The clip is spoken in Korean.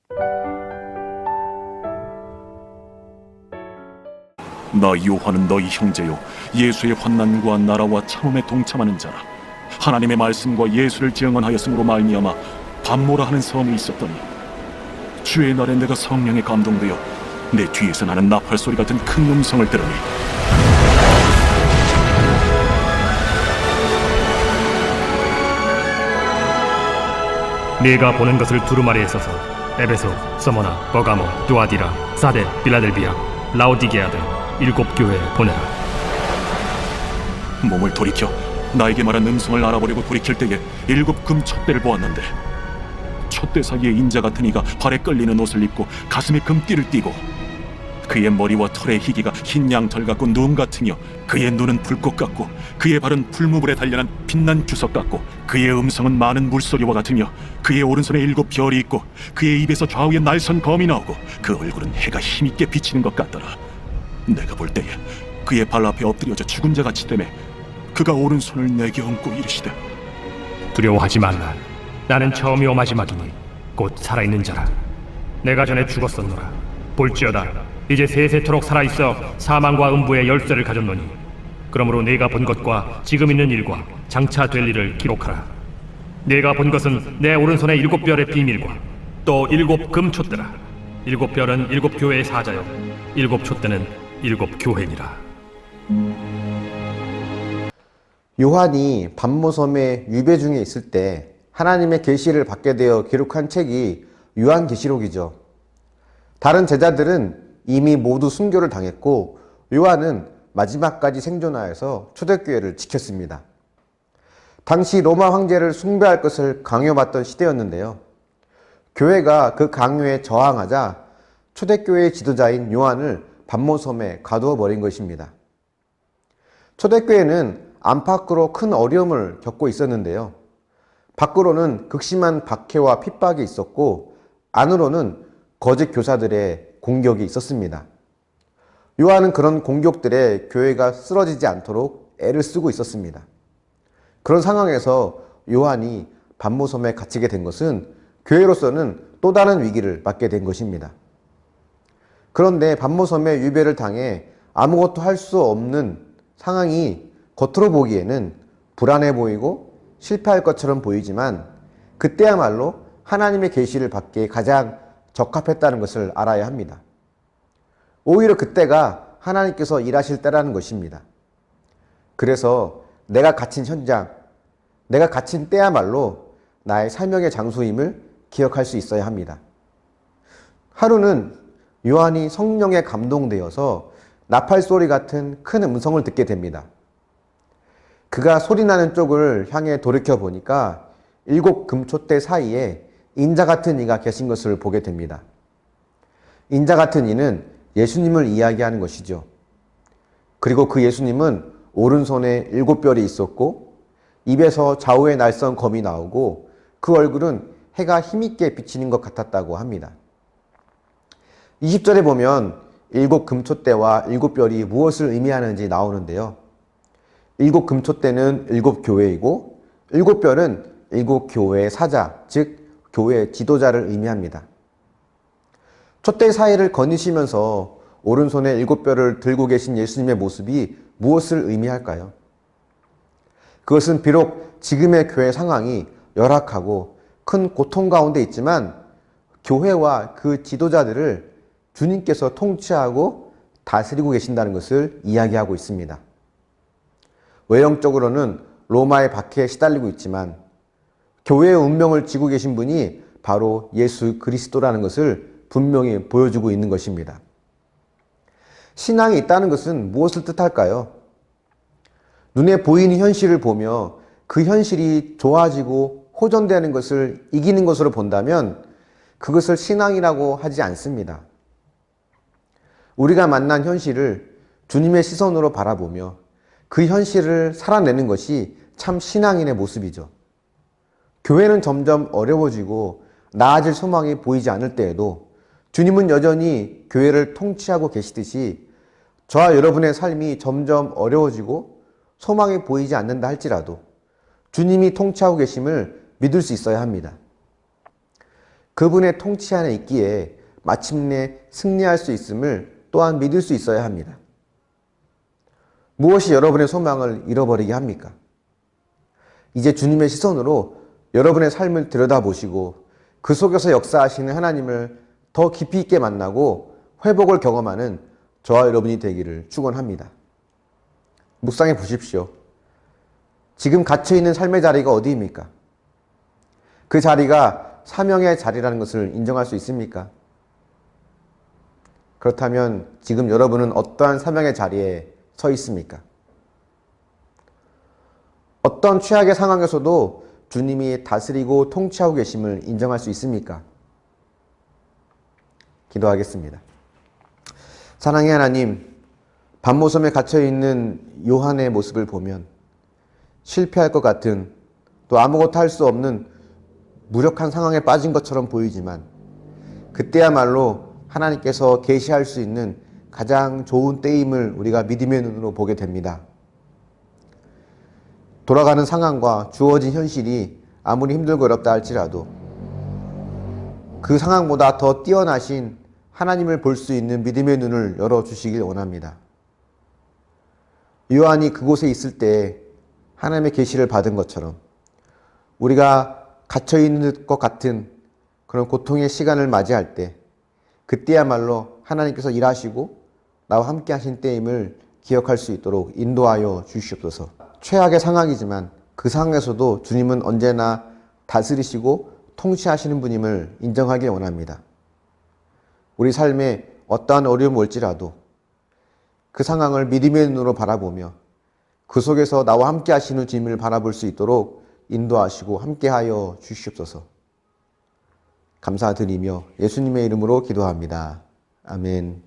나 요한은 너희 형제요 예수의 환난과 나라와 참음에 동참하는 자라. 하나님의 말씀과 예수를 증언하였으므로 말미암아 밤모라 하는 섬이 있었더니 주의 날에 내가 성령에 감동되어 내 뒤에서 나는 나팔 소리 같은 큰 음성을 들으니 네가 보는 것을 두루마리에 써서 에베소, 서머나, 버가모, 두아디라, 사데, 빌라델비아, 라오디게아 등 7 교회에 보내라. 몸을 돌이켜 나에게 말한 음성을 알아보려고 돌이킬 때에 7 금 촛대를 보았는데 촛대 사이에 인자 같은 이가 발에 끌리는 옷을 입고 가슴에 금띠를 띠고 그의 머리와 털의 희기가 흰 양털 같고 눈 같으며 그의 눈은 불꽃 같고 그의 발은 풀무불에 단련한 빛난 주석 같고 그의 음성은 많은 물소리와 같으며 그의 오른손에 7 별이 있고 그의 입에서 좌우에 날선 검이 나오고 그 얼굴은 해가 힘있게 비치는 것 같더라. 내가 볼 때에 그의 발 앞에 엎드려져 죽은 자 같이 되매 그가 오른손을 내게 얹고 이르시되 두려워하지 말라. 나는 처음이요 마지막이니 곧 살아있는 자라. 내가 전에 죽었었노라. 볼지어다 이제 세세토록 살아있어 사망과 음부의 열쇠를 가졌노니 그러므로 네가 본 것과 지금 있는 일과 장차 될 일을 기록하라. 네가 본 것은 내 오른손의 7 별의 비밀과 또 7 금촛대라. 7 별은 7 교회의 사자요 7 촛대는 7 교회니라. 요한이 반모섬의 유배 중에 있을 때 하나님의 계시를 받게 되어 기록한 책이 요한계시록이죠. 다른 제자들은 이미 모두 순교를 당했고 요한은 마지막까지 생존하여서 초대교회를 지켰습니다. 당시 로마 황제를 숭배할 것을 강요받던 시대였는데요. 교회가 그 강요에 저항하자 초대교회의 지도자인 요한을 반모섬에 가두어 버린 것입니다. 초대교회는 안팎으로 큰 어려움을 겪고 있었는데요. 밖으로는 극심한 박해와 핍박이 있었고 안으로는 거짓 교사들의 공격이 있었습니다. 요한은 그런 공격들에 교회가 쓰러지지 않도록 애를 쓰고 있었습니다. 그런 상황에서 요한이 반모섬에 갇히게 된 것은 교회로서는 또 다른 위기를 맞게 된 것입니다. 그런데 반모섬에 유배를 당해 아무것도 할 수 없는 상황이 겉으로 보기에는 불안해 보이고 실패할 것처럼 보이지만 그때야말로 하나님의 계시를 받기에 가장 적합했다는 것을 알아야 합니다. 오히려 그때가 하나님께서 일하실 때라는 것입니다. 그래서 내가 갇힌 현장, 내가 갇힌 때야말로 나의 사명의 장소임을 기억할 수 있어야 합니다. 하루는 요한이 성령에 감동되어서 나팔 소리 같은 큰 음성을 듣게 됩니다. 그가 소리나는 쪽을 향해 돌이켜 보니까 7 금촛대 사이에 인자 같은 이가 계신 것을 보게 됩니다. 인자 같은 이는 예수님을 이야기하는 것이죠. 그리고 그 예수님은 오른손에 7 별이 있었고 입에서 좌우에 날선 검이 나오고 그 얼굴은 해가 힘있게 비치는 것 같았다고 합니다. 20절에 보면 7 금촛대와 7 별이 무엇을 의미하는지 나오는데요. 7 금촛대는 7 교회이고 7 별은 7 교회의 사자, 즉 교회의 지도자를 의미합니다. 촛대 사이를 거니시면서 오른손에 7 별을 들고 계신 예수님의 모습이 무엇을 의미할까요? 그것은 비록 지금의 교회 상황이 열악하고 큰 고통 가운데 있지만 교회와 그 지도자들을 주님께서 통치하고 다스리고 계신다는 것을 이야기하고 있습니다. 외형적으로는 로마의 박해에 시달리고 있지만 교회의 운명을 쥐고 계신 분이 바로 예수 그리스도라는 것을 분명히 보여주고 있는 것입니다. 신앙이 있다는 것은 무엇을 뜻할까요? 눈에 보이는 현실을 보며 그 현실이 좋아지고 호전되는 것을 이기는 것으로 본다면 그것을 신앙이라고 하지 않습니다. 우리가 만난 현실을 주님의 시선으로 바라보며 그 현실을 살아내는 것이 참 신앙인의 모습이죠. 교회는 점점 어려워지고 나아질 소망이 보이지 않을 때에도 주님은 여전히 교회를 통치하고 계시듯이 저와 여러분의 삶이 점점 어려워지고 소망이 보이지 않는다 할지라도 주님이 통치하고 계심을 믿을 수 있어야 합니다. 그분의 통치 안에 있기에 마침내 승리할 수 있음을 또한 믿을 수 있어야 합니다. 무엇이 여러분의 소망을 잃어버리게 합니까? 이제 주님의 시선으로 여러분의 삶을 들여다보시고 그 속에서 역사하시는 하나님을 더 깊이 있게 만나고 회복을 경험하는 저와 여러분이 되기를 축원합니다. 묵상해 보십시오. 지금 갇혀있는 삶의 자리가 어디입니까? 그 자리가 사명의 자리라는 것을 인정할 수 있습니까? 그렇다면 지금 여러분은 어떠한 사명의 자리에 서 있습니까? 어떤 최악의 상황에서도 주님이 다스리고 통치하고 계심을 인정할 수 있습니까? 기도하겠습니다. 사랑의 하나님, 밤모섬에 갇혀있는 요한의 모습을 보면 실패할 것 같은, 또 아무것도 할 수 없는 무력한 상황에 빠진 것처럼 보이지만 그때야말로 하나님께서 계시할 수 있는 가장 좋은 때임을 우리가 믿음의 눈으로 보게 됩니다. 돌아가는 상황과 주어진 현실이 아무리 힘들고 어렵다 할지라도 그 상황보다 더 뛰어나신 하나님을 볼 수 있는 믿음의 눈을 열어주시길 원합니다. 요한이 그곳에 있을 때 하나님의 계시를 받은 것처럼 우리가 갇혀있는 것 같은 그런 고통의 시간을 맞이할 때 그때야말로 하나님께서 일하시고 나와 함께 하신 때임을 기억할 수 있도록 인도하여 주시옵소서. 최악의 상황이지만 그 상황에서도 주님은 언제나 다스리시고 통치하시는 분임을 인정하길 원합니다. 우리 삶에 어떠한 어려움이 올지라도 그 상황을 믿음의 눈으로 바라보며 그 속에서 나와 함께 하시는 주님을 바라볼 수 있도록 인도하시고 함께하여 주시옵소서. 감사드리며 예수님의 이름으로 기도합니다. 아멘.